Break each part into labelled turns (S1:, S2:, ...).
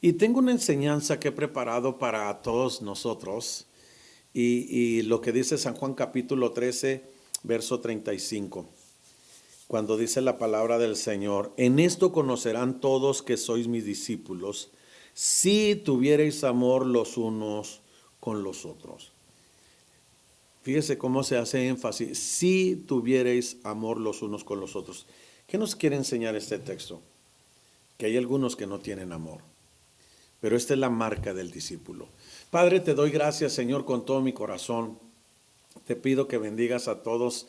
S1: Y tengo una enseñanza que he preparado para todos nosotros y lo que dice San Juan capítulo 13, verso 35, cuando dice la palabra del Señor: en esto conocerán todos que sois mis discípulos, si tuviereis amor los unos con los otros. Fíjese cómo se hace énfasis: si tuviereis amor los unos con los otros. ¿Qué nos quiere enseñar este texto? Que hay algunos que no tienen amor. Pero esta es la marca del discípulo. Padre, te doy gracias, Señor, con todo mi corazón. Te pido que bendigas a todos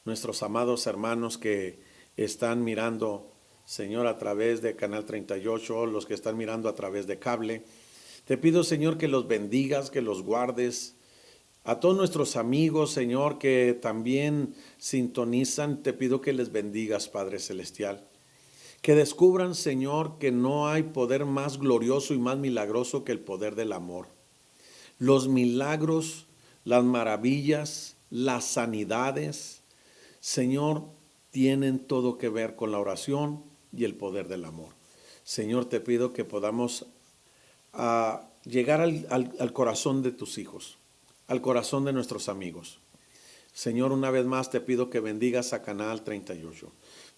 S1: nuestros amados hermanos que están mirando, Señor, a través de Canal 38, los que están mirando a través de cable. Te pido, Señor, que los bendigas, que los guardes. A todos nuestros amigos, Señor, que también sintonizan, te pido que les bendigas, Padre Celestial. Que descubran, Señor, que no hay poder más glorioso y más milagroso que el poder del amor. Los milagros, las maravillas, las sanidades, Señor, tienen todo que ver con la oración y el poder del amor. Señor, te pido que podamos llegar al corazón de tus hijos, al corazón de nuestros amigos. Señor, una vez más te pido que bendigas a Canal 38.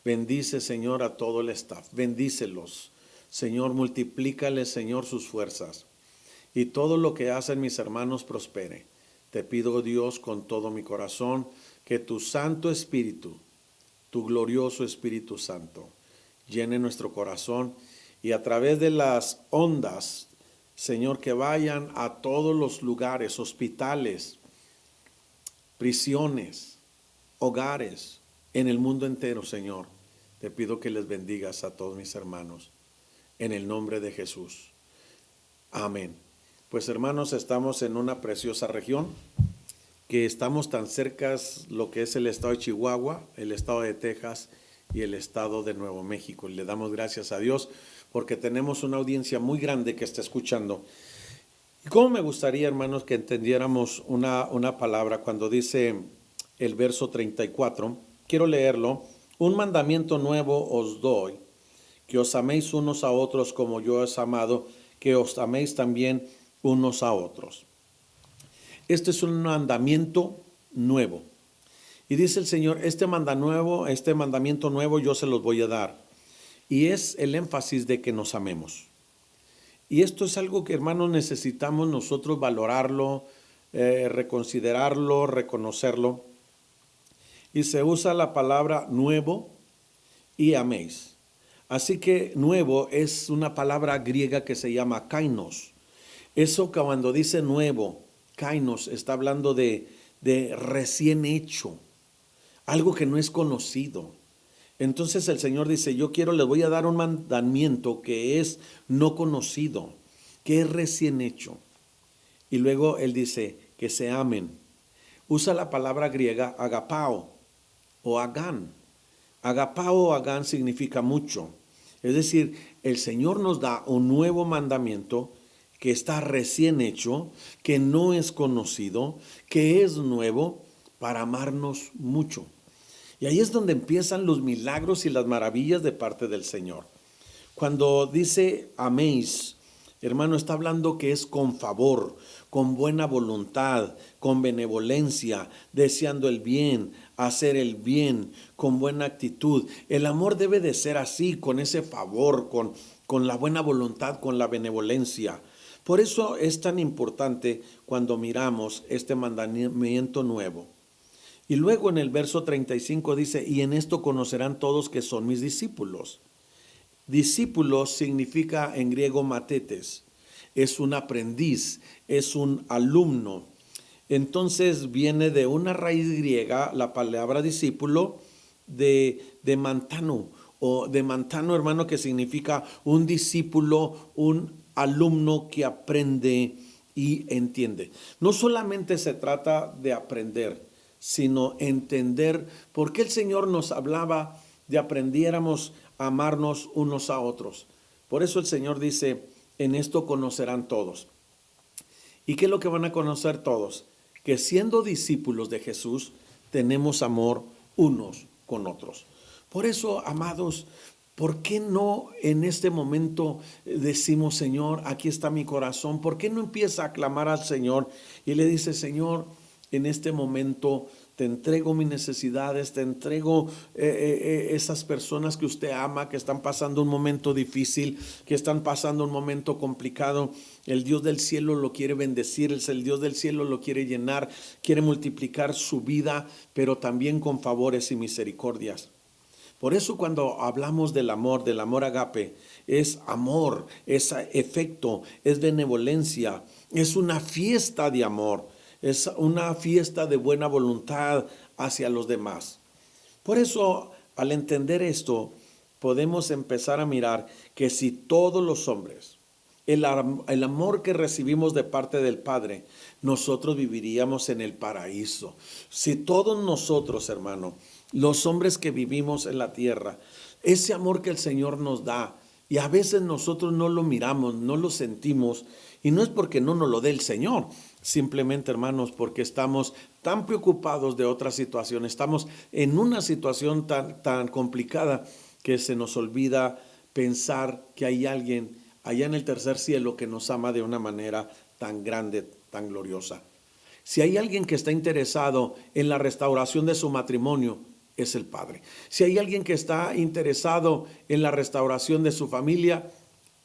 S1: Bendice, Señor, a todo el staff. Bendícelos. Señor, multiplícale, Señor, sus fuerzas. Y todo lo que hacen mis hermanos prospere. Te pido, Dios, con todo mi corazón, que tu Santo Espíritu, tu glorioso Espíritu Santo, llene nuestro corazón y a través de las ondas, Señor, que vayan a todos los lugares, hospitales, prisiones, hogares, en el mundo entero, Señor. Te pido que les bendigas a todos mis hermanos, en el nombre de Jesús. Amén. Pues hermanos, estamos en una preciosa región, que estamos tan cerca lo que es el estado de Chihuahua, el estado de Texas y el estado de Nuevo México. Y le damos gracias a Dios porque tenemos una audiencia muy grande que está escuchando. Y cómo me gustaría, hermanos, que entendiéramos una palabra cuando dice el verso 34. Quiero leerlo. Un mandamiento nuevo os doy, que os améis unos a otros como yo os he amado, que os améis también unos a otros. Este es un mandamiento nuevo. Y dice el Señor, este mandamiento nuevo yo se los voy a dar. Y es el énfasis de que nos amemos. Y esto es algo que, hermanos, necesitamos nosotros valorarlo, reconsiderarlo, reconocerlo. Y se usa la palabra nuevo y améis. Así que nuevo es una palabra griega que se llama kainos. Eso que cuando dice nuevo, kainos, está hablando de recién hecho, algo que no es conocido. Entonces el Señor dice, les voy a dar un mandamiento que es no conocido, que es recién hecho. Y luego Él dice que se amen. Usa la palabra griega agapao o agán. Agapao o agán significa mucho. Es decir, el Señor nos da un nuevo mandamiento que está recién hecho, que no es conocido, que es nuevo, para amarnos mucho. Y ahí es donde empiezan los milagros y las maravillas de parte del Señor. Cuando dice améis, hermano, está hablando que es con favor, con buena voluntad, con benevolencia, deseando el bien, hacer el bien, con buena actitud. El amor debe de ser así, con ese favor, con la buena voluntad, con la benevolencia. Por eso es tan importante cuando miramos este mandamiento nuevo. Y luego en el verso 35 dice, y en esto conocerán todos que son mis discípulos. Discípulos significa en griego matetes, es un aprendiz, es un alumno. Entonces viene de una raíz griega la palabra discípulo de mantano, o de mantano, hermano, que significa un discípulo, un alumno que aprende y entiende. No solamente se trata de aprender, sino entender por qué el Señor nos hablaba de aprendiéramos a amarnos unos a otros. Por eso el Señor dice, en esto conocerán todos. ¿Y qué es lo que van a conocer todos? Que siendo discípulos de Jesús, tenemos amor unos con otros. Por eso, amados, ¿Por qué no en este momento decimos, Señor, aquí está mi corazón? ¿Por qué no empieza a clamar al Señor y le dice, Señor, en este momento te entrego mis necesidades, te entrego esas personas que usted ama, que están pasando un momento difícil, que están pasando un momento complicado? El Dios del cielo lo quiere bendecir, el Dios del cielo lo quiere llenar, quiere multiplicar su vida, pero también con favores y misericordias. Por eso cuando hablamos del amor agape, es amor, es efecto, es benevolencia, es una fiesta de amor, es una fiesta de buena voluntad hacia los demás. Por eso, al entender esto, podemos empezar a mirar que si todos los hombres, el amor que recibimos de parte del Padre, nosotros viviríamos en el paraíso. Si todos nosotros, hermano, los hombres que vivimos en la tierra, ese amor que el Señor nos da, y a veces nosotros no lo miramos, no lo sentimos, y no es porque no nos lo dé el Señor, simplemente, hermanos, porque estamos tan preocupados de otra situación, estamos en una situación tan complicada que se nos olvida pensar que hay alguien allá en el tercer cielo que nos ama de una manera tan grande, tan gloriosa. Si hay alguien que está interesado en la restauración de su matrimonio, es el Padre. Si hay alguien que está interesado en la restauración de su familia,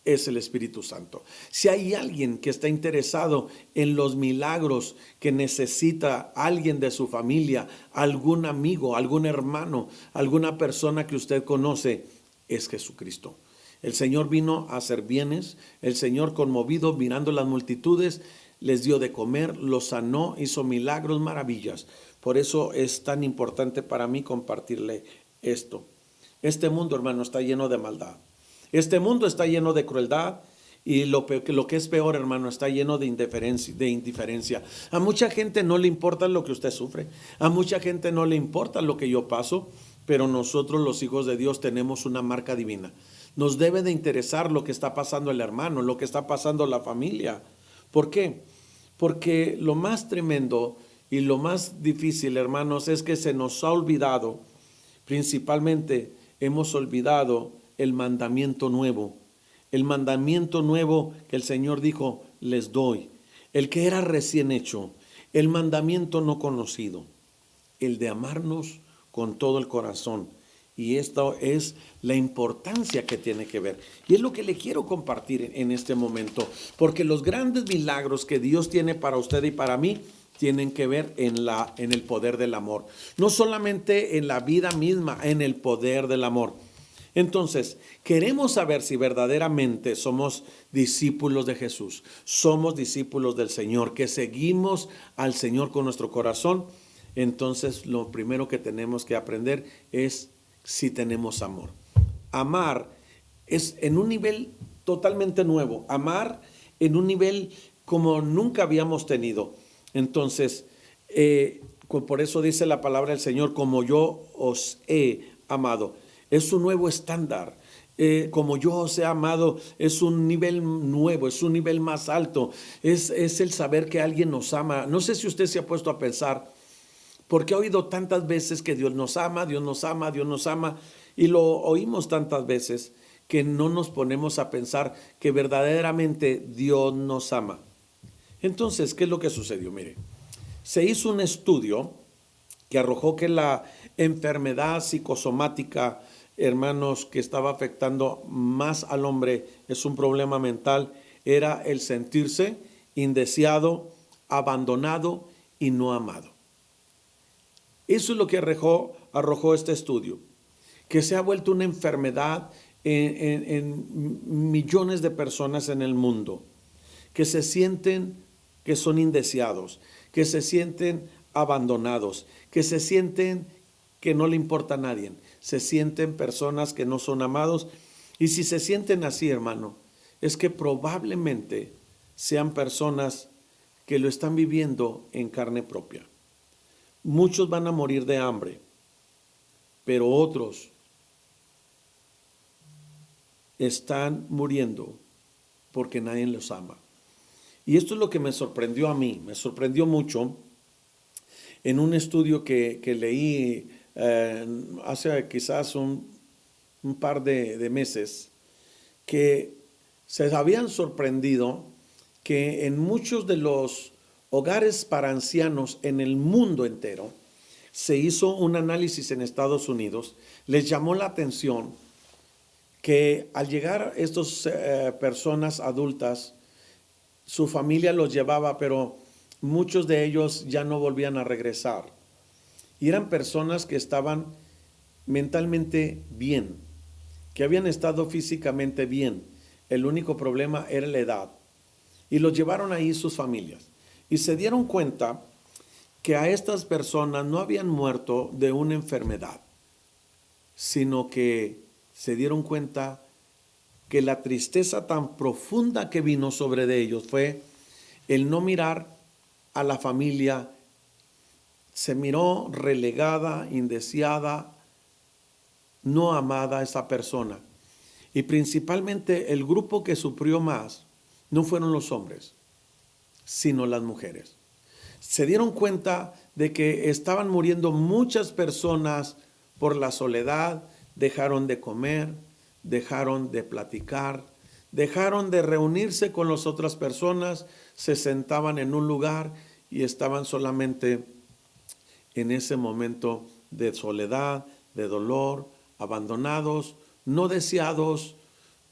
S1: es el Espíritu Santo. Si hay alguien que está interesado en los milagros que necesita alguien de su familia, algún amigo, algún hermano, alguna persona que usted conoce, es Jesucristo. El Señor vino a hacer bienes, el Señor, conmovido mirando las multitudes, les dio de comer, los sanó, hizo milagros, maravillas. Por eso es tan importante para mí compartirle esto. Este mundo, hermano, está lleno de maldad. Este mundo está lleno de crueldad y lo que es peor, hermano, está lleno de indiferencia. A mucha gente no le importa lo que usted sufre. A mucha gente no le importa lo que yo paso, pero nosotros, los hijos de Dios, tenemos una marca divina. Nos debe de interesar lo que está pasando el hermano, lo que está pasando la familia. ¿Por qué? Porque lo más tremendo y lo más difícil, hermanos, es que se nos ha olvidado, principalmente hemos olvidado el mandamiento nuevo. El mandamiento nuevo que el Señor dijo, les doy. El que era recién hecho, el mandamiento no conocido, el de amarnos con todo el corazón. Y esto es la importancia que tiene que ver. Y es lo que le quiero compartir en este momento. Porque los grandes milagros que Dios tiene para usted y para mí tienen que ver en el poder del amor. No solamente en la vida misma, en el poder del amor. Entonces, queremos saber si verdaderamente somos discípulos de Jesús. Somos discípulos del Señor, que seguimos al Señor con nuestro corazón. Entonces, lo primero que tenemos que aprender es si tenemos amor. Amar es en un nivel totalmente nuevo. Amar en un nivel como nunca habíamos tenido. Entonces, por eso dice la palabra del Señor, como yo os he amado. Es un nuevo estándar. Como yo os he amado, es un nivel nuevo, es un nivel más alto. Es el saber que alguien nos ama. No sé si usted se ha puesto a pensar, porque he oído tantas veces que Dios nos ama, Dios nos ama, Dios nos ama, y lo oímos tantas veces que no nos ponemos a pensar que verdaderamente Dios nos ama. Entonces, ¿qué es lo que sucedió? Mire, se hizo un estudio que arrojó que la enfermedad psicosomática, hermanos, que estaba afectando más al hombre, es un problema mental, era el sentirse indeseado, abandonado y no amado. Eso es lo que arrojó este estudio, que se ha vuelto una enfermedad en millones de personas en el mundo, que se sienten que son indeseados, que se sienten abandonados, que se sienten que no le importa a nadie, se sienten personas que no son amados. Y si se sienten así, hermano, es que probablemente sean personas que lo están viviendo en carne propia. Muchos van a morir de hambre, pero otros están muriendo porque nadie los ama. Y esto es lo que me sorprendió a mí, me sorprendió mucho en un estudio que leí hace quizás un par de meses que se habían sorprendido que en muchos de los hogares para ancianos en el mundo entero se hizo un análisis en Estados Unidos. Les llamó la atención que al llegar estas personas adultas, su familia los llevaba, pero muchos de ellos ya no volvían a regresar. Y eran personas que estaban mentalmente bien, que habían estado físicamente bien. El único problema era la edad. Y los llevaron ahí sus familias. Y se dieron cuenta que a estas personas no habían muerto de una enfermedad, sino que se dieron cuenta que la tristeza tan profunda que vino sobre de ellos fue el no mirar a la familia. Se miró relegada, indeseada, no amada esa persona. Y principalmente el grupo que sufrió más no fueron los hombres, sino las mujeres. Se dieron cuenta de que estaban muriendo muchas personas por la soledad, dejaron de comer, dejaron de platicar, dejaron de reunirse con las otras personas, se sentaban en un lugar y estaban solamente en ese momento de soledad, de dolor, abandonados, no deseados,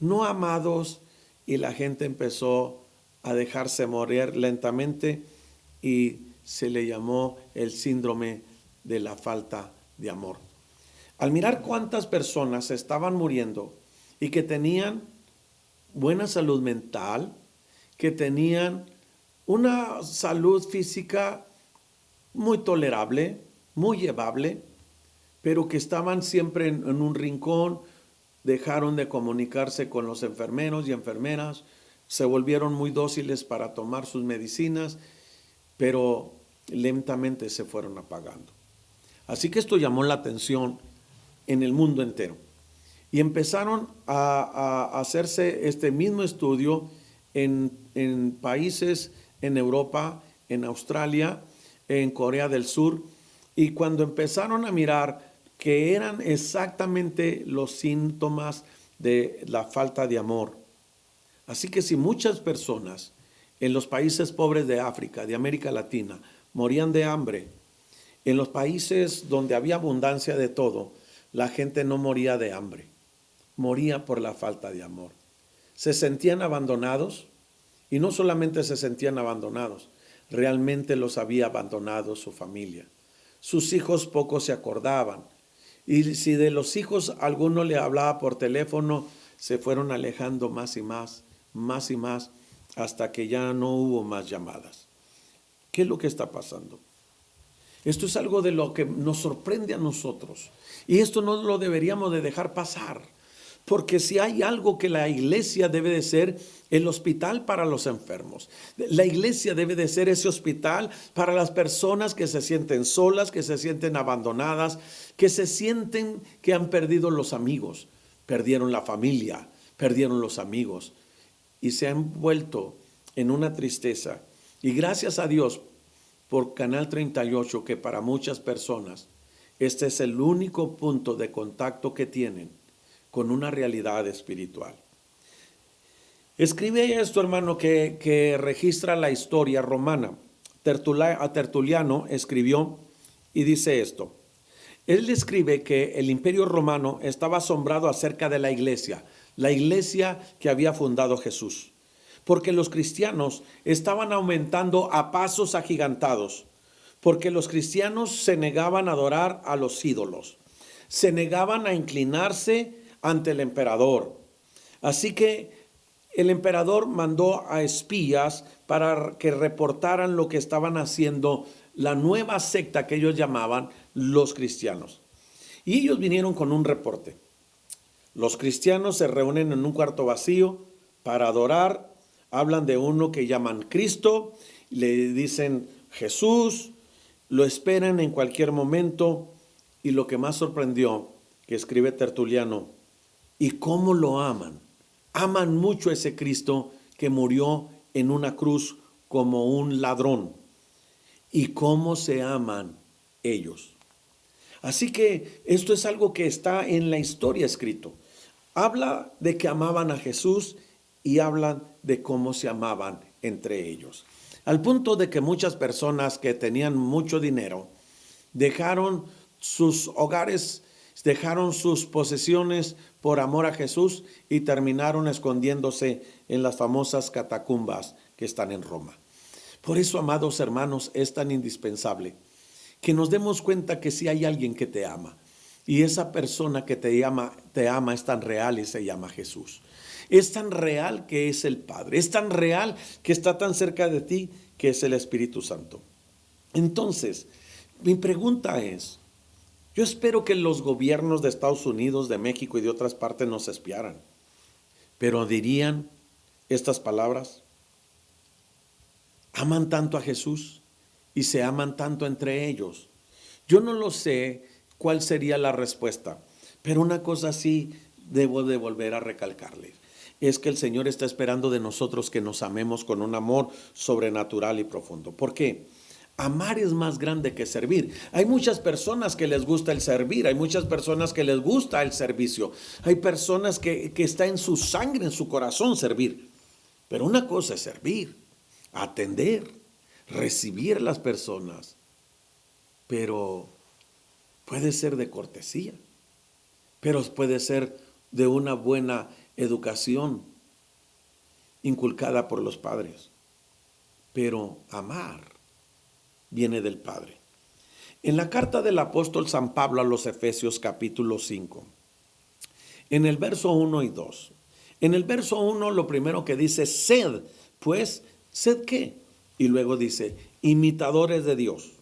S1: no amados, y la gente empezó a dejarse morir lentamente y se le llamó el síndrome de la falta de amor. Al mirar cuántas personas estaban muriendo y que tenían buena salud mental, que tenían una salud física muy tolerable, muy llevable, pero que estaban siempre en un rincón, dejaron de comunicarse con los enfermeros y enfermeras, se volvieron muy dóciles para tomar sus medicinas, pero lentamente se fueron apagando. Así que esto llamó la atención en el mundo entero. Y empezaron a hacerse este mismo estudio en países en Europa, en Australia, en Corea del Sur, y cuando empezaron a mirar que eran exactamente los síntomas de la falta de amor. Así que si muchas personas en los países pobres de África, de América Latina, morían de hambre, en los países donde había abundancia de todo, la gente no moría de hambre, moría por la falta de amor. Se sentían abandonados, y no solamente se sentían abandonados, realmente los había abandonado su familia. Sus hijos poco se acordaban, y si de los hijos alguno le hablaba por teléfono, se fueron alejando más y más, hasta que ya no hubo más llamadas. ¿Qué es lo que está pasando? Esto es algo de lo que nos sorprende a nosotros, y esto no lo deberíamos de dejar pasar, porque si hay algo que la iglesia debe de ser, el hospital para los enfermos. La iglesia debe de ser ese hospital para las personas que se sienten solas, que se sienten abandonadas, que se sienten que han perdido los amigos, perdieron la familia, perdieron los amigos y se han vuelto en una tristeza. Y gracias a Dios por Canal 38, que para muchas personas este es el único punto de contacto que tienen con una realidad espiritual. Escribe esto, hermano, que registra la historia romana. Tertuliano escribió y dice esto. Él escribe que el Imperio Romano estaba asombrado acerca de la iglesia que había fundado Jesús, porque los cristianos estaban aumentando a pasos agigantados, porque los cristianos se negaban a adorar a los ídolos, se negaban a inclinarse ante el emperador. Así que el emperador mandó a espías para que reportaran lo que estaban haciendo la nueva secta que ellos llamaban los cristianos. Y ellos vinieron con un reporte. Los cristianos se reúnen en un cuarto vacío para adorar, hablan de uno que llaman Cristo, le dicen Jesús, lo esperan en cualquier momento, y lo que más sorprendió, que escribe Tertuliano, y cómo lo aman. Aman mucho a ese Cristo que murió en una cruz como un ladrón. Y cómo se aman ellos. Así que esto es algo que está en la historia escrito. Habla de que amaban a Jesús y hablan de cómo se amaban entre ellos. Al punto de que muchas personas que tenían mucho dinero dejaron sus hogares, dejaron sus posesiones por amor a Jesús y terminaron escondiéndose en las famosas catacumbas que están en Roma. Por eso, amados hermanos, es tan indispensable que nos demos cuenta que si hay alguien que te ama, y esa persona que te ama es tan real y se llama Jesús. Es tan real que es el Padre, es tan real que está tan cerca de ti que es el Espíritu Santo. Entonces, mi pregunta es, yo espero que los gobiernos de Estados Unidos, de México y de otras partes nos espiaran, pero dirían estas palabras: aman tanto a Jesús y se aman tanto entre ellos. Yo no lo sé cuál sería la respuesta, pero una cosa sí debo de volver a recalcarles: es que el Señor está esperando de nosotros que nos amemos con un amor sobrenatural y profundo. ¿Por qué? Amar es más grande que servir. Hay muchas personas que les gusta el servir, hay muchas personas que les gusta el servicio, hay personas que está en su sangre, en su corazón servir. Pero una cosa es servir, atender, recibir a las personas, pero puede ser de cortesía, pero puede ser de una buena educación inculcada por los padres. Pero amar viene del Padre. En la carta del apóstol San Pablo a los Efesios capítulo 5, en el verso 1 y 2. En el verso 1 lo primero que dice: sed, pues, ¿sed qué? Y luego dice: imitadores de Dios.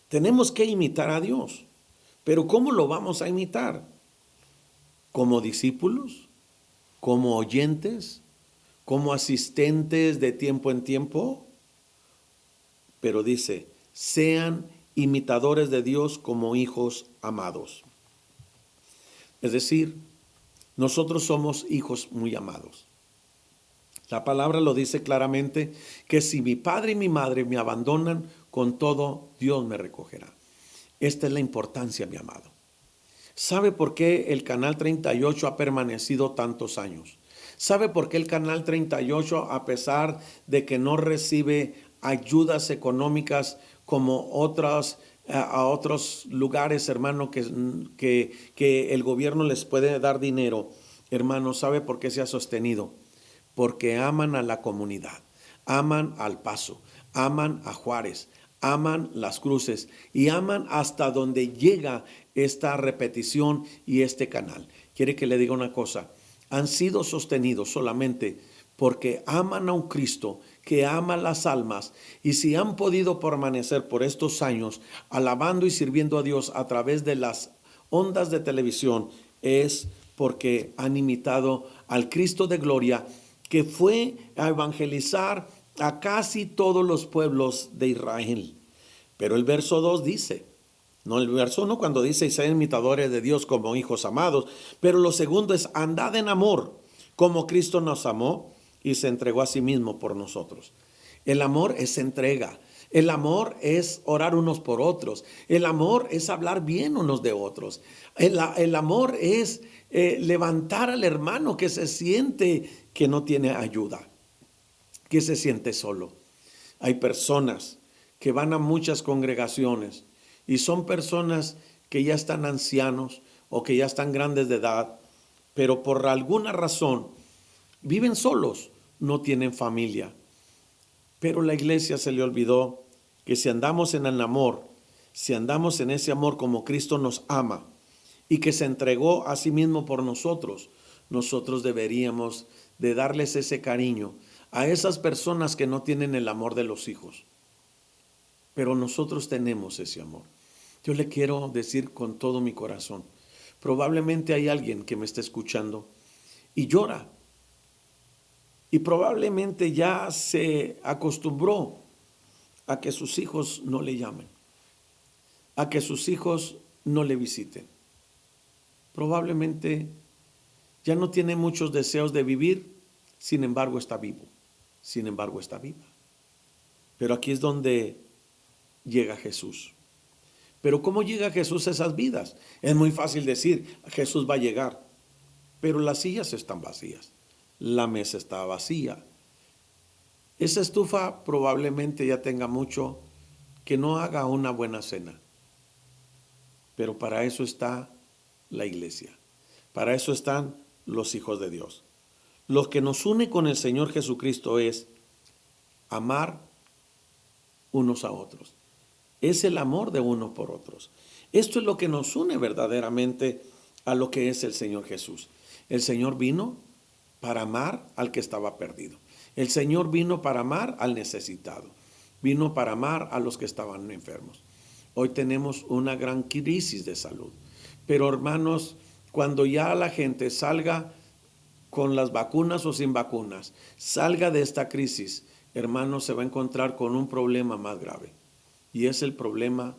S1: Tenemos que imitar a Dios, pero ¿cómo lo vamos a imitar? ¿Como discípulos? ¿Como oyentes? ¿Como asistentes de tiempo en tiempo? Pero dice: sean imitadores de Dios como hijos amados. Es decir, nosotros somos hijos muy amados. La palabra lo dice claramente, que si mi padre y mi madre me abandonan, con todo Dios me recogerá. Esta es la importancia, mi amado. ¿Sabe por qué el Canal 38 ha permanecido tantos años? ¿Sabe por qué el Canal 38, a pesar de que no recibe ayudas económicas como a otros lugares, hermano, que el gobierno les puede dar dinero, hermano, sabe por qué se ha sostenido? Porque aman a la comunidad, aman al Paso, aman a Juárez, aman las Cruces y aman hasta donde llega esta repetición y este canal. Quiere que le diga una cosa: han sido sostenidos solamente porque aman a un Cristo que ama las almas, y si han podido permanecer por estos años alabando y sirviendo a Dios a través de las ondas de televisión, es porque han imitado al Cristo de gloria, que fue a evangelizar a casi todos los pueblos de Israel. Pero el verso 2 dice, no el verso 1 cuando dice: sean imitadores de Dios como hijos amados, pero lo segundo es: andad en amor, como Cristo nos amó y se entregó a sí mismo por nosotros. El amor es entrega. El amor es orar unos por otros. El amor es hablar bien unos de otros. El amor es levantar al hermano que se siente que no tiene ayuda, que se siente solo. Hay personas que van a muchas congregaciones y son personas que ya están ancianos o que ya están grandes de edad, pero por alguna razón viven solos, no tienen familia. Pero la iglesia se le olvidó que si andamos en el amor, si andamos en ese amor como Cristo nos ama y que se entregó a sí mismo por nosotros, nosotros deberíamos de darles ese cariño a esas personas que no tienen el amor de los hijos. Pero nosotros tenemos ese amor. Yo le quiero decir con todo mi corazón, probablemente hay alguien que me está escuchando y llora. Y probablemente ya se acostumbró a que sus hijos no le llamen, a que sus hijos no le visiten. Probablemente ya no tiene muchos deseos de vivir, sin embargo está vivo, sin embargo está viva. Pero aquí es donde llega Jesús. Pero ¿cómo llega Jesús a esas vidas? Es muy fácil decir: Jesús va a llegar. pero las sillas están vacías, la mesa está vacía. Esa estufa probablemente ya tenga mucho que no haga una buena cena, pero para eso está la iglesia, para eso están los hijos de Dios. Lo que nos une con el Señor Jesucristo es amar unos a otros. Es el amor de unos por otros. Esto es lo que nos une verdaderamente a lo que es el Señor Jesús. El Señor vino para amar al que estaba perdido. El Señor vino para amar al necesitado. Vino para amar a los que estaban enfermos. Hoy tenemos una gran crisis de salud. Pero hermanos, cuando ya la gente salga con las vacunas o sin vacunas, salga de esta crisis, hermanos, se va a encontrar con un problema más grave. Y es el problema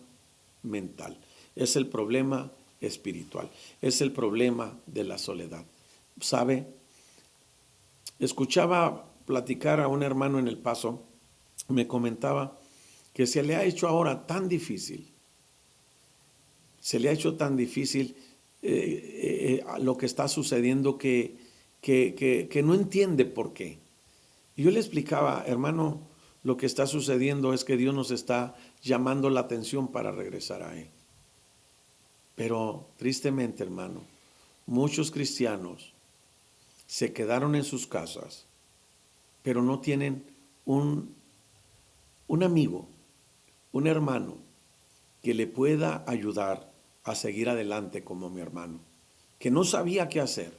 S1: mental, es el problema espiritual, es el problema de la soledad. ¿Sabe? Escuchaba platicar a un hermano en El Paso, me comentaba que se le ha hecho ahora tan difícil, lo que está sucediendo que no entiende por qué. Y yo le explicaba, hermano, lo que está sucediendo es que Dios nos está llamando la atención para regresar a Él. Pero tristemente, hermano, muchos cristianos se quedaron en sus casas, pero no tienen un amigo, un hermano que le pueda ayudar a seguir adelante como mi hermano, que no sabía qué hacer.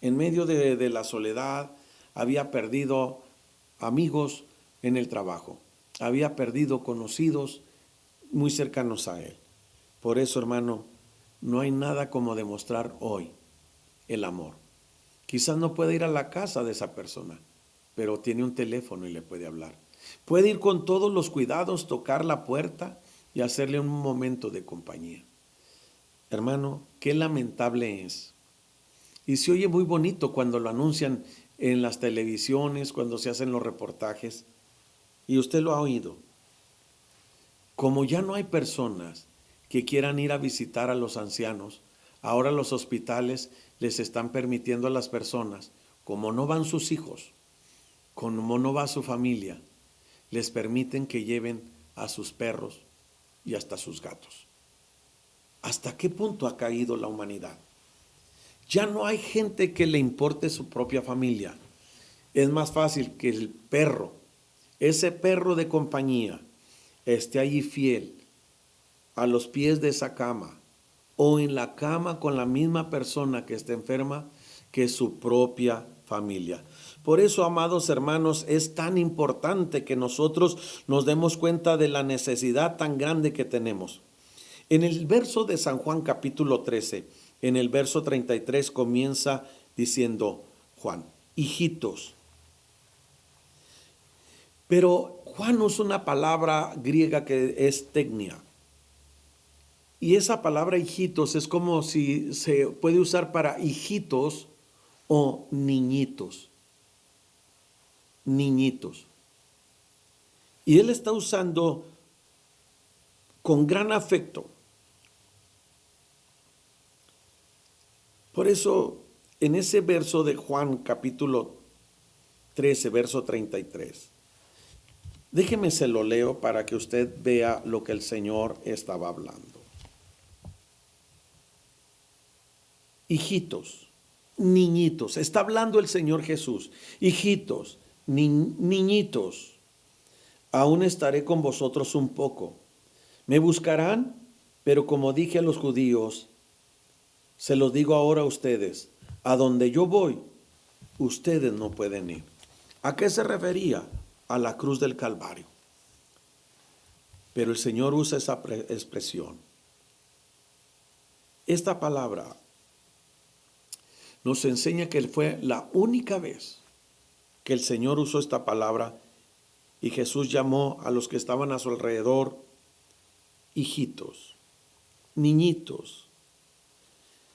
S1: En medio de la soledad había perdido amigos en el trabajo, había perdido conocidos muy cercanos a él. Por eso, hermano, no hay nada como demostrar hoy el amor. Quizás no puede ir a la casa de esa persona, pero tiene un teléfono y le puede hablar. Puede ir con todos los cuidados, tocar la puerta y hacerle un momento de compañía. Hermano, qué lamentable es. Y se oye muy bonito cuando lo anuncian en las televisiones, cuando se hacen los reportajes. Y usted lo ha oído. Como ya no hay personas que quieran ir a visitar a los ancianos, ahora los hospitales les están permitiendo a las personas, como no van sus hijos, como no va su familia, les permiten que lleven a sus perros y hasta sus gatos. ¿Hasta qué punto ha caído la humanidad? Ya no hay gente que le importe su propia familia. Es más fácil que el perro, ese perro de compañía, esté allí fiel a los pies de esa cama o en la cama con la misma persona que está enferma que su propia familia. Por eso, amados hermanos, es tan importante que nosotros nos demos cuenta de la necesidad tan grande que tenemos. En el verso de San Juan capítulo 13, en el verso 33 comienza diciendo Juan, hijitos. Pero Juan usa una palabra griega que es teknia. Y esa palabra hijitos es como si se puede usar para hijitos o niñitos. Niñitos. Y él está usando con gran afecto. Por eso, en ese verso de Juan capítulo 13, verso 33, déjeme se lo leo para que usted vea lo que el Señor estaba hablando. Hijitos, niñitos, está hablando el Señor Jesús. Hijitos, niñitos, aún estaré con vosotros un poco. Me buscarán, pero como dije a los judíos, se los digo ahora a ustedes, a donde yo voy, ustedes no pueden ir. ¿A qué se refería? A la cruz del Calvario. Pero el Señor usa esa expresión. Esta palabra nos enseña que fue la única vez que el Señor usó esta palabra y Jesús llamó a los que estaban a su alrededor hijitos, niñitos.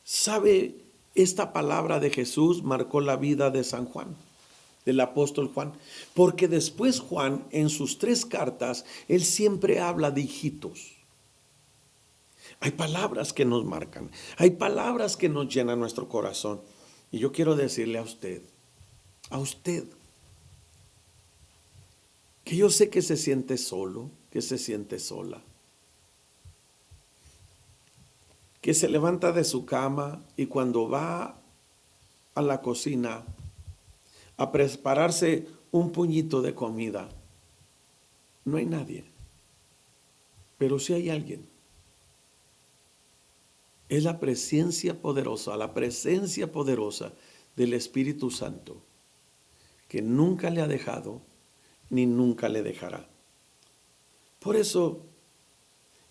S1: ¿Sabe? Esta palabra de Jesús marcó la vida de San Juan, del apóstol Juan, porque después Juan en sus 3 cartas, él siempre habla de hijitos. Hay palabras que nos marcan, hay palabras que nos llenan nuestro corazón. Y yo quiero decirle a usted, que yo sé que se siente solo, que se siente sola, que se levanta de su cama y cuando va a la cocina a prepararse un puñito de comida, no hay nadie, pero sí hay alguien. Es la presencia poderosa del Espíritu Santo, que nunca le ha dejado ni nunca le dejará. Por eso,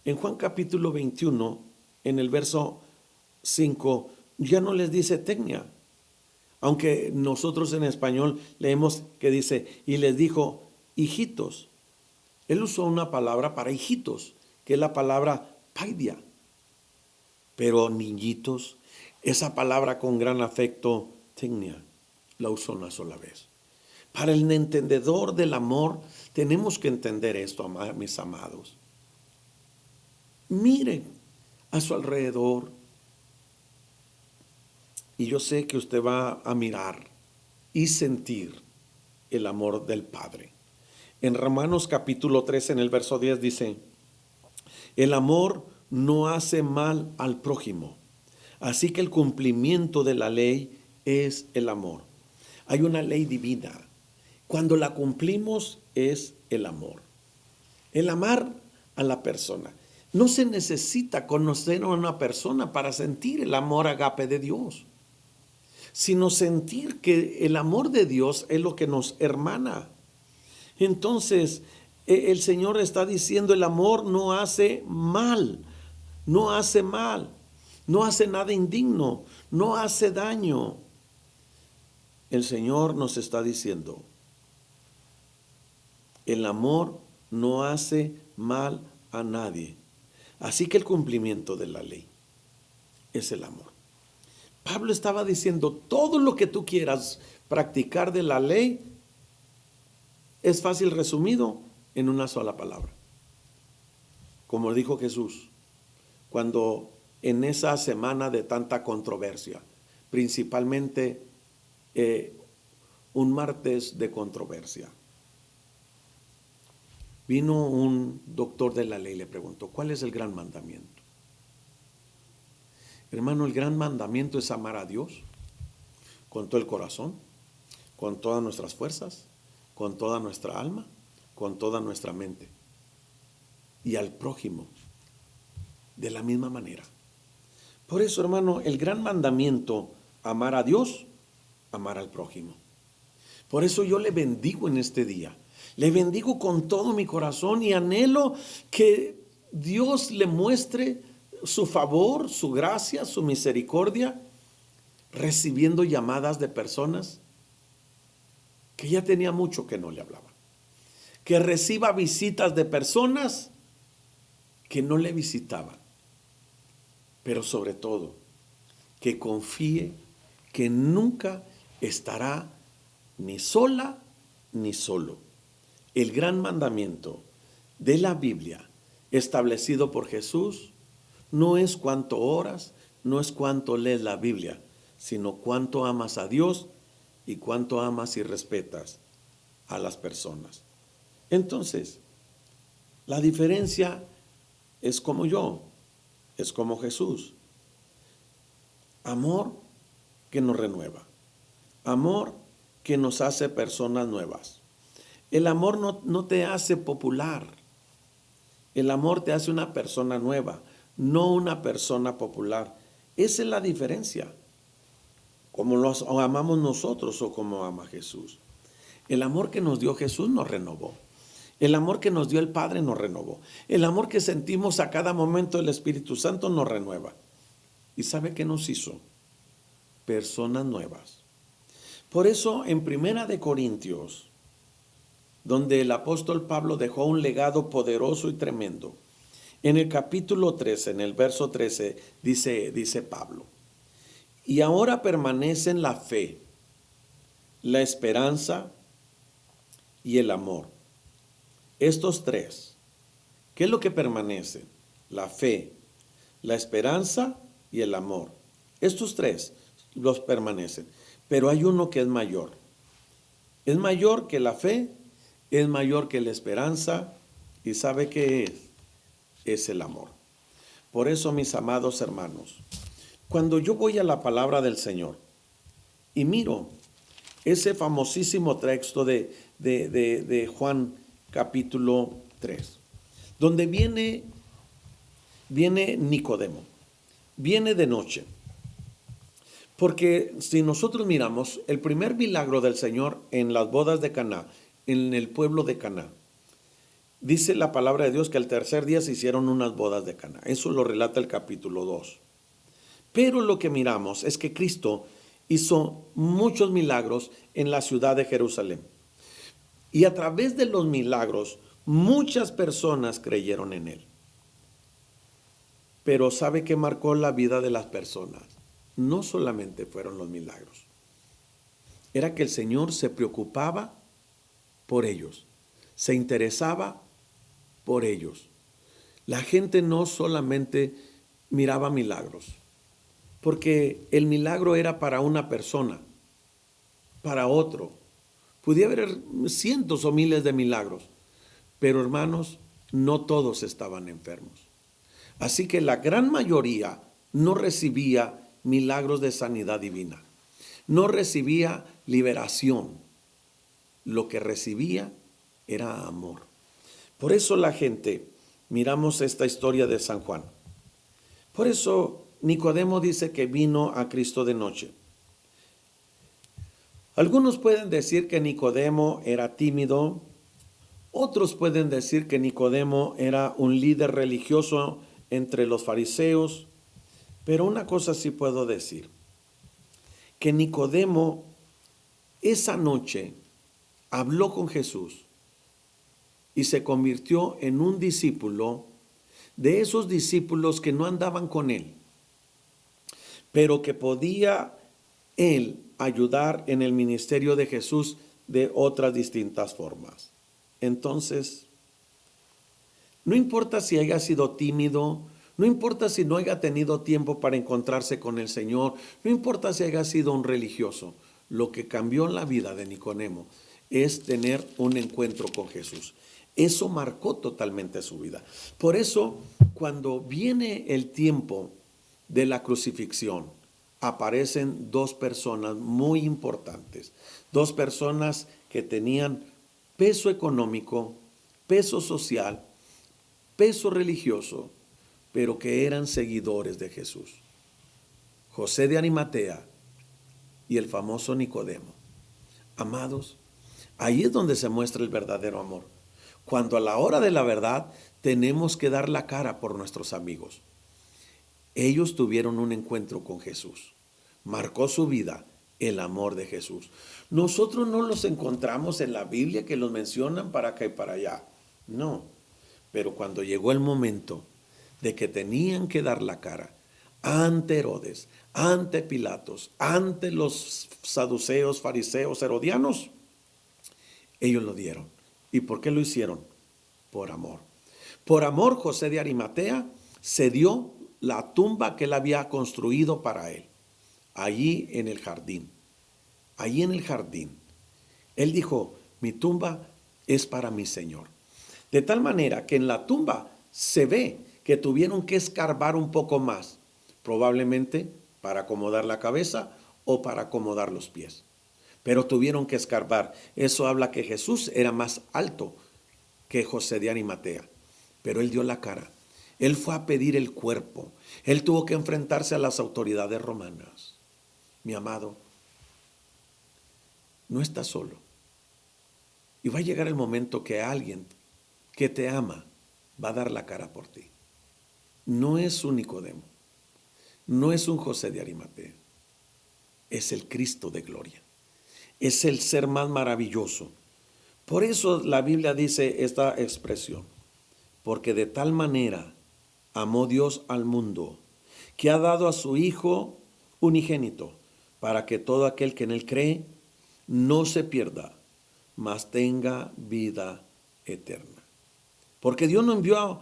S1: en Juan capítulo 21, en el verso 5, ya no les dice tecnia, aunque nosotros en español leemos que dice, y les dijo, hijitos. Él usó una palabra para hijitos, que es la palabra paidia. Pero niñitos, esa palabra con gran afecto, tecnia, la usó una sola vez. Para el entendedor del amor, tenemos que entender esto, mis amados. Miren a su alrededor. Y yo sé que usted va a mirar y sentir el amor del Padre. En Romanos capítulo 3, en el verso 10 dice, el amor no hace mal al prójimo. Así que el cumplimiento de la ley es el amor. Hay una ley divina. Cuando la cumplimos es el amor. El amar a la persona. No se necesita conocer a una persona para sentir el amor agape de Dios, sino sentir que el amor de Dios es lo que nos hermana. Entonces, el Señor está diciendo, el amor no hace mal, no hace mal, no hace nada indigno, no hace daño. El Señor nos está diciendo, el amor no hace mal a nadie. Así que el cumplimiento de la ley es el amor. Pablo estaba diciendo, todo lo que tú quieras practicar de la ley es fácil resumido en una sola palabra. Como dijo Jesús, cuando en esa semana de tanta controversia, principalmente un martes de controversia, vino un doctor de la ley y le preguntó, ¿cuál es el gran mandamiento? Hermano, el gran mandamiento es amar a Dios con todo el corazón, con todas nuestras fuerzas, con toda nuestra alma, con toda nuestra mente. Y al prójimo, de la misma manera. Por eso, hermano, el gran mandamiento, amar a Dios, amar al prójimo. Por eso yo le bendigo en este día. Le bendigo con todo mi corazón y anhelo que Dios le muestre su favor, su gracia, su misericordia, recibiendo llamadas de personas que ya tenía mucho que no le hablaba. Que reciba visitas de personas que no le visitaban. Pero sobre todo, que confíe que nunca estará ni sola ni solo. El gran mandamiento de la Biblia establecido por Jesús no es cuánto oras, no es cuánto lees la Biblia, sino cuánto amas a Dios y cuánto amas y respetas a las personas. Entonces, la diferencia es como yo, es como Jesús. Amor que nos renueva, amor que nos hace personas nuevas. El amor no te hace popular, el amor te hace una persona nueva, no una persona popular. Esa es la diferencia, como lo amamos nosotros o como ama Jesús. El amor que nos dio Jesús nos renovó. El amor que nos dio el Padre nos renovó. El amor que sentimos a cada momento del Espíritu Santo nos renueva. ¿Y sabe qué nos hizo? Personas nuevas. Por eso en Primera de Corintios, donde el apóstol Pablo dejó un legado poderoso y tremendo, en el capítulo 13, en el verso 13, dice Pablo, y ahora permanecen la fe, la esperanza y el amor. Estos tres, ¿qué es lo que permanece? La fe, la esperanza y el amor. Estos tres los permanecen. Pero hay uno que es mayor. Es mayor que la fe, es mayor que la esperanza. ¿Y sabe qué es? Es el amor. Por eso, mis amados hermanos, cuando yo voy a la palabra del Señor y miro ese famosísimo texto de Juan capítulo 3, donde viene Nicodemo, viene de noche. Porque si nosotros miramos el primer milagro del Señor en las bodas de Caná, en el pueblo de Caná, dice la palabra de Dios que al tercer día se hicieron unas bodas de Caná. Eso lo relata el capítulo 2. Pero lo que miramos es que Cristo hizo muchos milagros en la ciudad de Jerusalén. Y a través de los milagros, muchas personas creyeron en Él. Pero ¿sabe qué marcó la vida de las personas? No solamente fueron los milagros. Era que el Señor se preocupaba por ellos. Se interesaba por ellos. La gente no solamente miraba milagros, porque el milagro era para una persona, para otro. Podía haber cientos o miles de milagros, pero hermanos, no todos estaban enfermos. Así que la gran mayoría no recibía milagros de sanidad divina, no recibía liberación. Lo que recibía era amor. Por eso la gente, miramos esta historia de San Juan. Por eso Nicodemo dice que vino a Cristo de noche. Algunos pueden decir que Nicodemo era tímido, otros pueden decir que Nicodemo era un líder religioso entre los fariseos, pero una cosa sí puedo decir, que Nicodemo esa noche habló con Jesús y se convirtió en un discípulo de esos discípulos que no andaban con él, pero que podía él ayudar en el ministerio de Jesús de otras distintas formas. Entonces, no importa si haya sido tímido, no importa si no haya tenido tiempo para encontrarse con el Señor, no importa si haya sido un religioso, lo que cambió la vida de Nicodemo es tener un encuentro con Jesús. Eso marcó totalmente su vida. Por eso, cuando viene el tiempo de la crucifixión, aparecen dos personas muy importantes, dos personas que tenían peso económico, peso social, peso religioso, pero que eran seguidores de Jesús. José de Arimatea y el famoso Nicodemo. Amados, ahí es donde se muestra el verdadero amor. Cuando a la hora de la verdad tenemos que dar la cara por nuestros amigos. Ellos tuvieron un encuentro con Jesús. Marcó su vida el amor de Jesús. Nosotros no los encontramos en la Biblia que los mencionan para acá y para allá. No. Pero cuando llegó el momento de que tenían que dar la cara ante Herodes, ante Pilatos, ante los saduceos, fariseos, herodianos, ellos lo dieron. ¿Y por qué lo hicieron? Por amor. Por amor, José de Arimatea cedió la tumba que él había construido para él, allí en el jardín. Allí en el jardín. Él dijo, mi tumba es para mi Señor. De tal manera que en la tumba se ve que tuvieron que escarbar un poco más, probablemente para acomodar la cabeza o para acomodar los pies. Pero tuvieron que escarbar. Eso habla que Jesús era más alto que José de Arimatea. Pero él dio la cara. Él fue a pedir el cuerpo. Él tuvo que enfrentarse a las autoridades romanas. Mi amado, no estás solo. Y va a llegar el momento que alguien que te ama va a dar la cara por ti. No es un Nicodemo, no es un José de Arimatea, es el Cristo de gloria, es el ser más maravilloso. Por eso la Biblia dice esta expresión, porque de tal manera amó Dios al mundo, que ha dado a su Hijo unigénito, para que todo aquel que en él cree no se pierda, mas tenga vida eterna. Porque no envió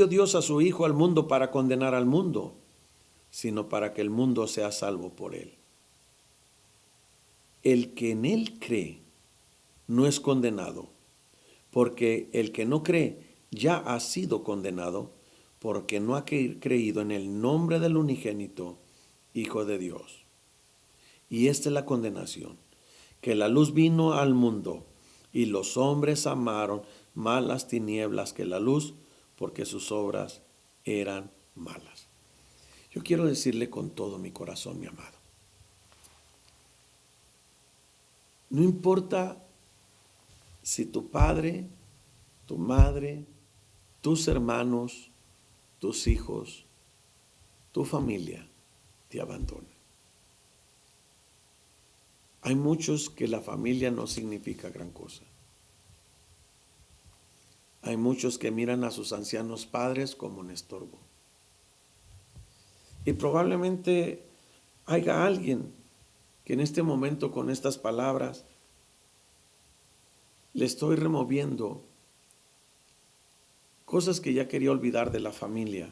S1: Dios a su Hijo al mundo para condenar al mundo, sino para que el mundo sea salvo por él. El que en él cree no es condenado, porque el que no cree ya ha sido condenado, porque no ha creído en el nombre del unigénito Hijo de Dios. Y esta es la condenación, que la luz vino al mundo, y los hombres amaron más las tinieblas que la luz, porque sus obras eran malas. Yo quiero decirle con todo mi corazón, mi amado, no importa si tu padre, tu madre, tus hermanos, tus hijos, tu familia te abandonan. Hay muchos que la familia no significa gran cosa. Hay muchos que miran a sus ancianos padres como un estorbo. Y probablemente haya alguien que en este momento con estas palabras le estoy removiendo cosas que ya quería olvidar de la familia.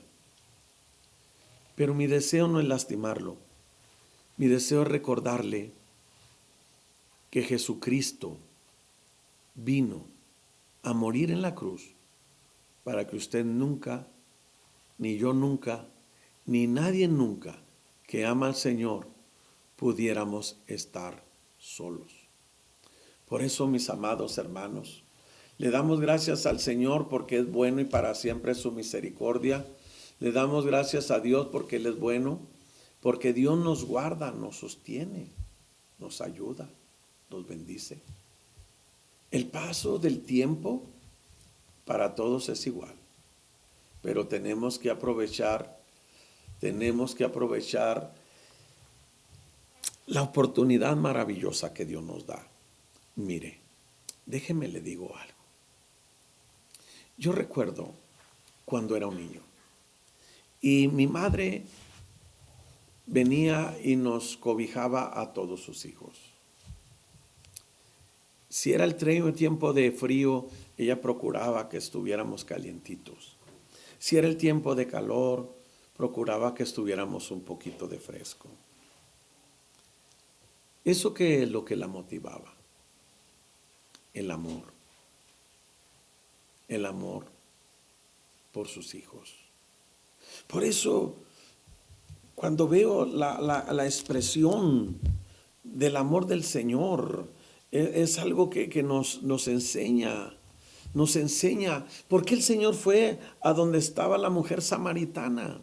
S1: Pero mi deseo no es lastimarlo. Mi deseo es recordarle que Jesucristo vino a morir en la cruz para que usted nunca, ni yo nunca, ni nadie nunca que ama al Señor pudiéramos estar solos. Por eso, mis amados hermanos, le damos gracias al Señor porque es bueno y para siempre es su misericordia. Le damos gracias a Dios porque Él es bueno, porque Dios nos guarda, nos sostiene, nos ayuda, nos bendice. El paso del tiempo para todos es igual, pero tenemos que aprovechar la oportunidad maravillosa que Dios nos da. Mire, déjeme le digo algo. Yo recuerdo cuando era un niño y mi madre venía y nos cobijaba a todos sus hijos. Si era el tiempo de frío, ella procuraba que estuviéramos calientitos. Si era el tiempo de calor, procuraba que estuviéramos un poquito de fresco. ¿Eso qué es lo que la motivaba? El amor. El amor por sus hijos. Por eso, cuando veo la expresión del amor del Señor, es algo que nos enseña. Nos enseña por qué el Señor fue a donde estaba la mujer samaritana.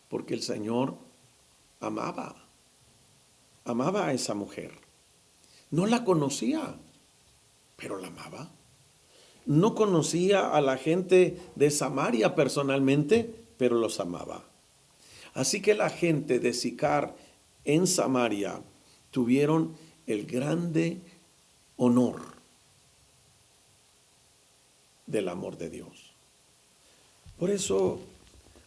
S1: Porque el Señor amaba a esa mujer. No la conocía, pero la amaba. No conocía a la gente de Samaria personalmente, pero los amaba. Así que la gente de Sicar en Samaria tuvieron el grande honor del amor de Dios. Por eso,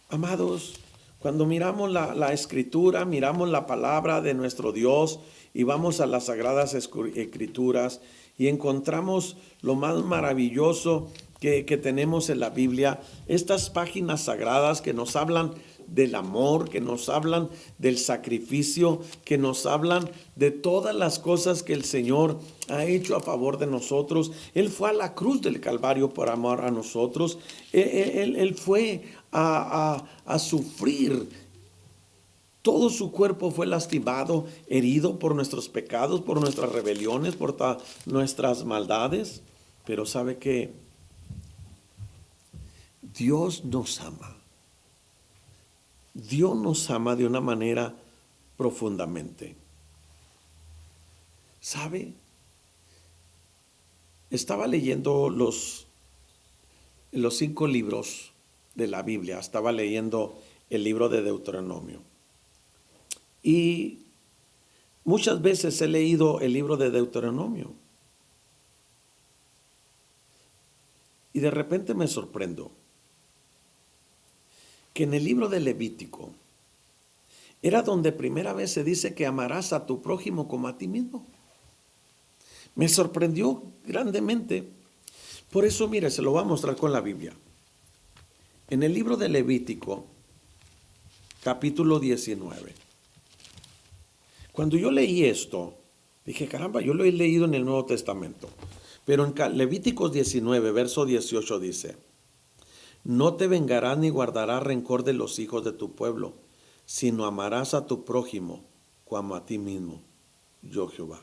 S1: amados, cuando miramos la Escritura, miramos la palabra de nuestro Dios y vamos a las Sagradas Escrituras y encontramos lo más maravilloso que tenemos en la Biblia, estas páginas sagradas que nos hablan del amor, que nos hablan del sacrificio, que nos hablan de todas las cosas que el Señor ha hecho a favor de nosotros. Él fue a la cruz del Calvario por amor a nosotros. Él fue a sufrir. Todo su cuerpo fue lastimado, herido por nuestros pecados, por nuestras rebeliones, por nuestras maldades. Pero ¿sabe qué? Dios nos ama. Dios nos ama de una manera profundamente. ¿Sabe? Estaba leyendo los 5 libros de la Biblia. Estaba leyendo el libro de Deuteronomio. Y muchas veces he leído el libro de Deuteronomio. Y de repente me sorprendo que en el libro de Levítico era donde primera vez se dice que amarás a tu prójimo como a ti mismo. Me sorprendió grandemente. Por eso, mire, se lo voy a mostrar con la Biblia. En el libro de Levítico, capítulo 19. Cuando yo leí esto, dije, caramba, yo lo he leído en el Nuevo Testamento. Pero en Levíticos 19, verso 18 dice, no te vengarás ni guardarás rencor de los hijos de tu pueblo, sino amarás a tu prójimo como a ti mismo, yo Jehová.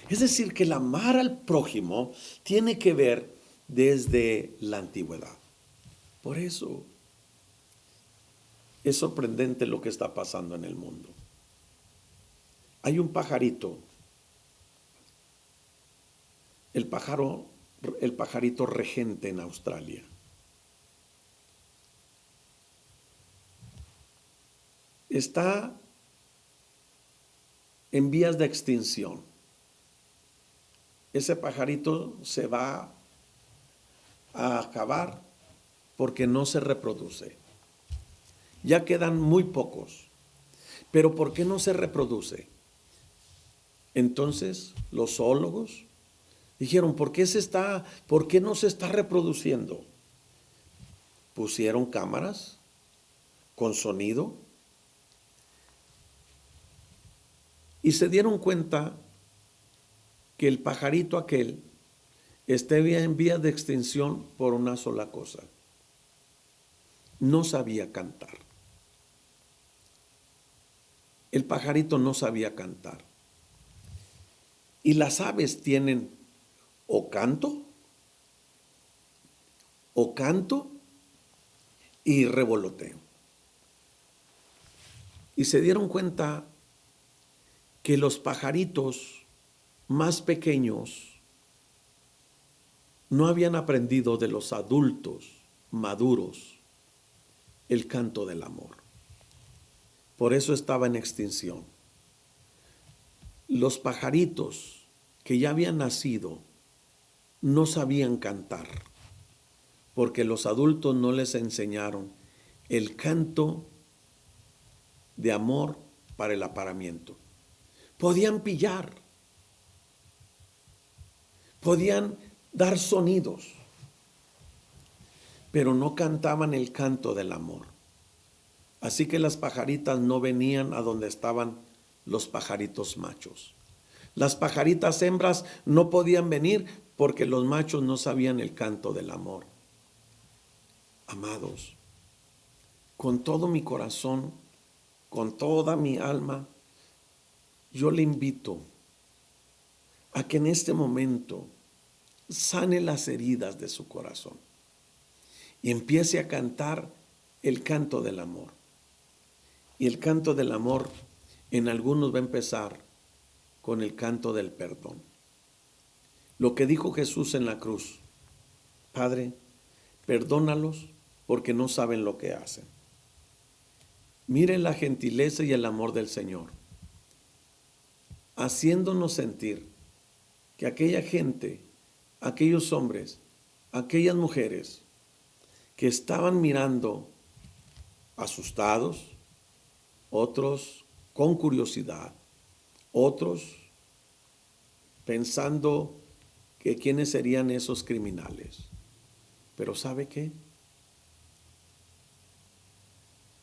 S1: Es decir, que el amar al prójimo tiene que ver desde la antigüedad. Por eso es sorprendente lo que está pasando en el mundo. Hay un pajarito, el pajarito regente en Australia. Está en vías de extinción. Ese pajarito se va a acabar porque no se reproduce. Ya quedan muy pocos. Pero ¿por qué no se reproduce? Entonces los zoólogos dijeron, ¿por qué no se está reproduciendo? Pusieron cámaras con sonido y se dieron cuenta que el pajarito aquel está en vía de extinción por una sola cosa. No sabía cantar. El pajarito no sabía cantar. Y las aves tienen o canto y revoloteo. Y se dieron cuenta que los pajaritos más pequeños no habían aprendido de los adultos maduros el canto del amor. Por eso estaba en extinción. Los pajaritos que ya habían nacido no sabían cantar, porque los adultos no les enseñaron el canto de amor para el apareamiento. Podían pillar, podían dar sonidos, pero no cantaban el canto del amor. Así que las pajaritas no venían a donde estaban los pajaritos machos. Las pajaritas hembras no podían venir porque los machos no sabían el canto del amor. Amados, con todo mi corazón, con toda mi alma, yo le invito a que en este momento sane las heridas de su corazón y empiece a cantar el canto del amor. Y el canto del amor en algunos va a empezar con el canto del perdón. Lo que dijo Jesús en la cruz: Padre, perdónalos porque no saben lo que hacen. Miren la gentileza y el amor del Señor, haciéndonos sentir que aquella gente, aquellos hombres, aquellas mujeres que estaban mirando asustados, otros con curiosidad, otros pensando que quiénes serían esos criminales. Pero ¿sabe qué?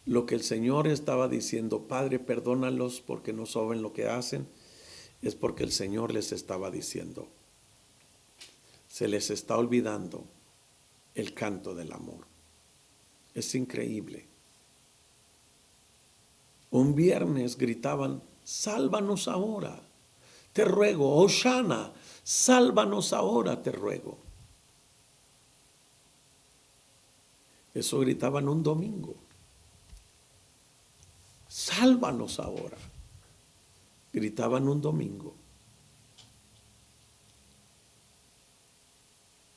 S1: Lo que el Señor estaba diciendo, Padre, perdónalos porque no saben lo que hacen, es porque el Señor les estaba diciendo, se les está olvidando el canto del amor. Es increíble. Un viernes gritaban, sálvanos ahora, te ruego, Hosanna, sálvanos ahora, te ruego. Eso gritaban un domingo. Sálvanos ahora. Gritaban un domingo.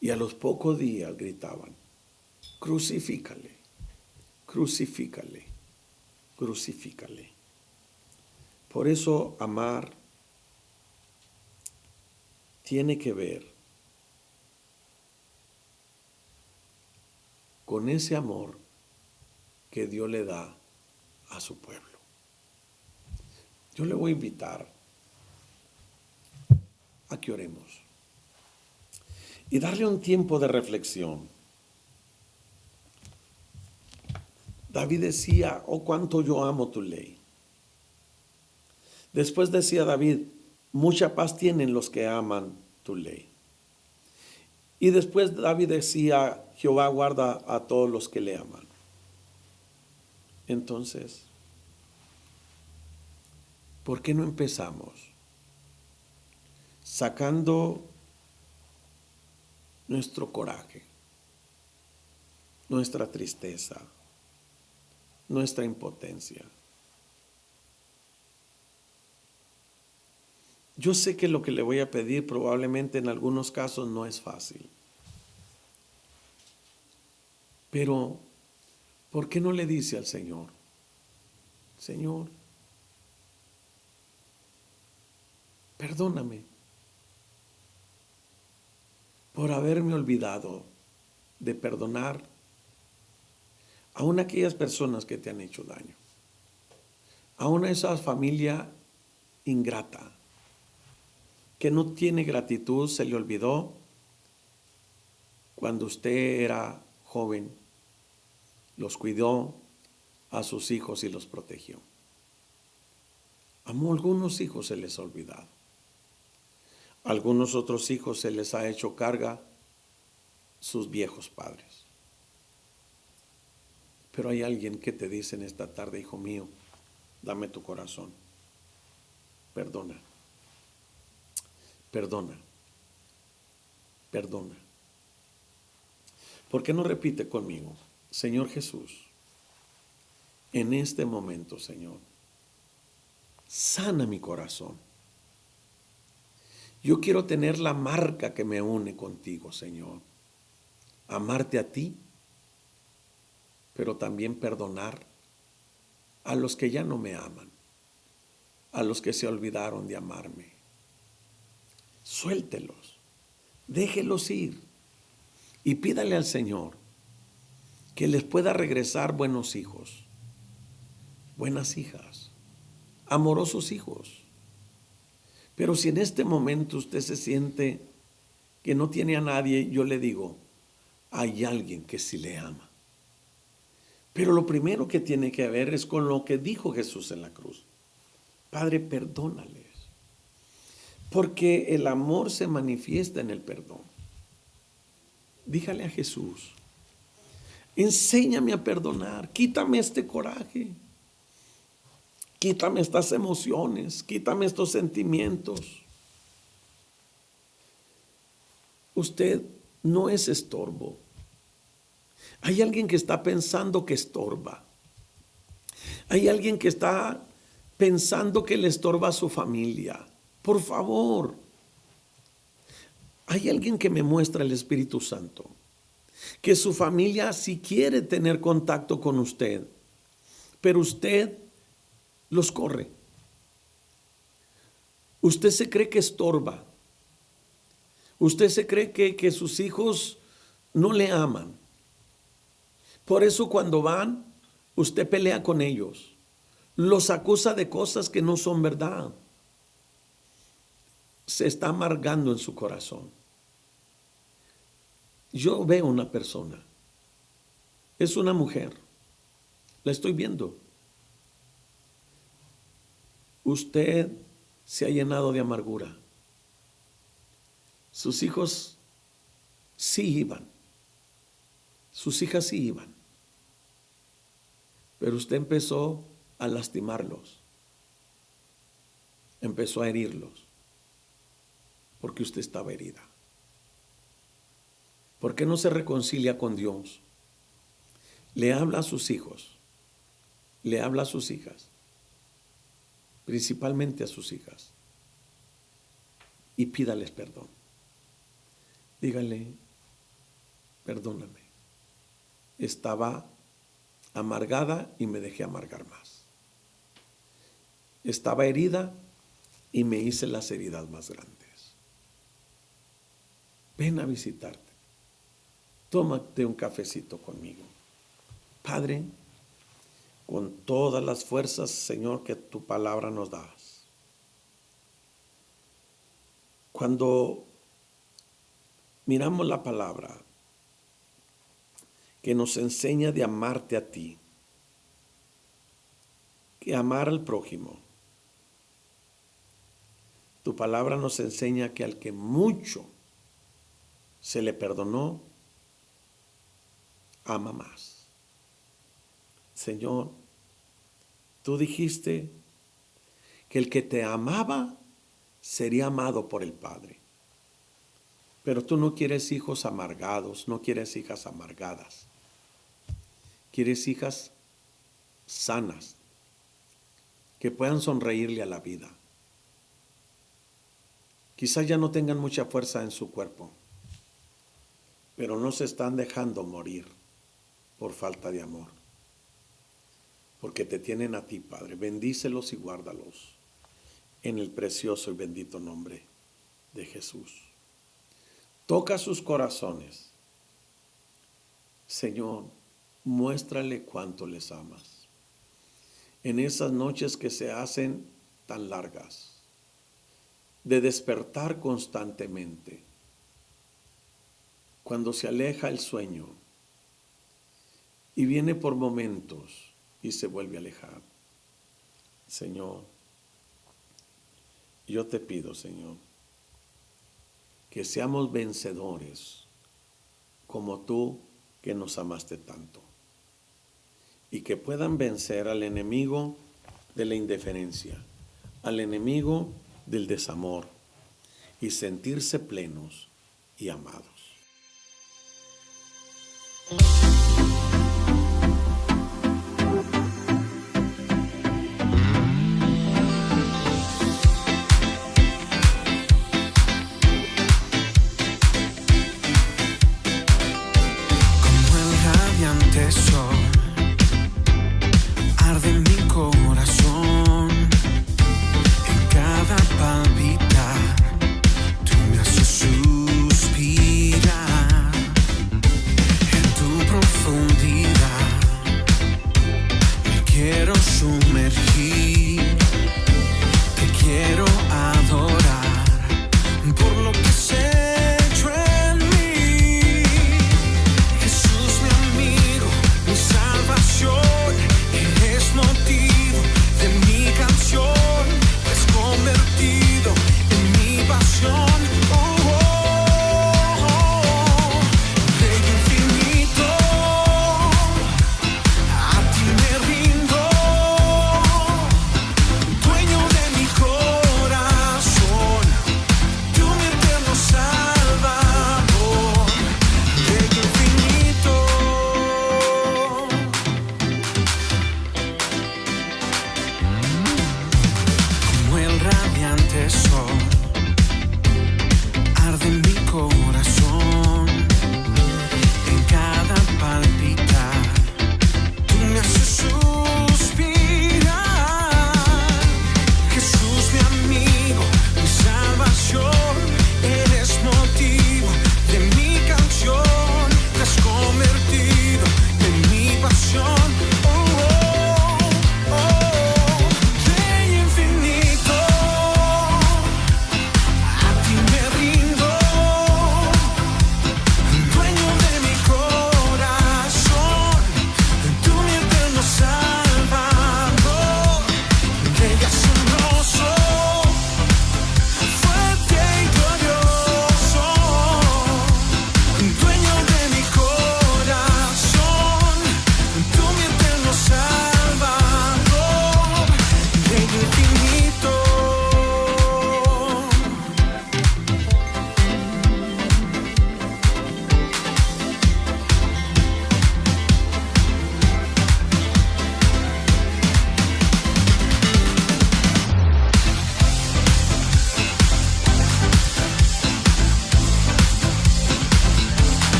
S1: Y a los pocos días gritaban, crucifícale, crucifícale, crucifícale. Por eso amar tiene que ver con ese amor que Dios le da a su pueblo. Yo le voy a invitar a que oremos y darle un tiempo de reflexión. David decía, oh, cuánto yo amo tu ley. Después decía David, mucha paz tienen los que aman tu ley. Y después David decía, Jehová guarda a todos los que le aman. Entonces, ¿por qué no empezamos sacando nuestro coraje, nuestra tristeza, nuestra impotencia? Yo sé que lo que le voy a pedir probablemente en algunos casos no es fácil. Pero, ¿por qué no le dice al Señor, Señor, perdóname por haberme olvidado de perdonar aún aquellas personas que te han hecho daño, aún a esa familia ingrata, que no tiene gratitud, se le olvidó cuando usted era joven, los cuidó a sus hijos y los protegió. A algunos hijos se les ha olvidado. A algunos otros hijos se les ha hecho carga sus viejos padres. Pero hay alguien que te dice en esta tarde, hijo mío, dame tu corazón. Perdona. Perdona. Perdona. ¿Por qué no repite conmigo? Señor Jesús, en este momento, Señor, sana mi corazón. Yo quiero tener la marca que me une contigo, Señor. Amarte a ti, pero también perdonar a los que ya no me aman, a los que se olvidaron de amarme. Suéltelos, déjelos ir y pídale al Señor que les pueda regresar buenos hijos, buenas hijas, amorosos hijos. Pero si en este momento usted se siente que no tiene a nadie, yo le digo, hay alguien que sí le ama. Pero lo primero que tiene que ver es con lo que dijo Jesús en la cruz. Padre, perdónales. Porque el amor se manifiesta en el perdón. Dígale a Jesús, enséñame a perdonar, quítame este coraje, quítame estas emociones, quítame estos sentimientos. Usted no es estorbo. Hay alguien que está pensando que estorba. Hay alguien que está pensando que le estorba a su familia. Por favor. Hay alguien que me muestra el Espíritu Santo, que su familia sí quiere tener contacto con usted, pero usted los corre. Usted se cree que estorba. Usted se cree que sus hijos no le aman. Por eso cuando van, usted pelea con ellos. Los acusa de cosas que no son verdad. Se está amargando en su corazón. Yo veo una persona. Es una mujer. La estoy viendo. Usted se ha llenado de amargura. Sus hijos sí iban. Sus hijas sí iban. Pero usted empezó a lastimarlos. Empezó a herirlos. Porque usted estaba herida. ¿Por qué no se reconcilia con Dios? Le habla a sus hijos. Le habla a sus hijas. Principalmente a sus hijas. Y pídales perdón. Dígale, perdóname. Estaba amargada y me dejé amargar más. Estaba herida y me hice las heridas más grandes. Ven a visitarte. Tómate un cafecito conmigo. Padre, con todas las fuerzas, Señor, que tu palabra nos das. Cuando miramos la palabra que nos enseña de amarte a ti, que amar al prójimo. Tu palabra nos enseña que al que mucho se le perdonó, ama más. Señor, tú dijiste que el que te amaba sería amado por el Padre. Pero tú no quieres hijos amargados, no quieres hijas amargadas. Quieres hijas sanas, que puedan sonreírle a la vida. Quizás ya no tengan mucha fuerza en su cuerpo, pero no se están dejando morir por falta de amor. Porque te tienen a ti, Padre. Bendícelos y guárdalos en el precioso y bendito nombre de Jesús. Toca sus corazones. Señor, muéstrale cuánto les amas. En esas noches que se hacen tan largas, de despertar constantemente, cuando se aleja el sueño y viene por momentos y se vuelve a alejar. Señor, yo te pido, Señor, que seamos vencedores como tú que nos amaste tanto, y que puedan vencer al enemigo de la indiferencia, al enemigo del desamor, y sentirse plenos y amados.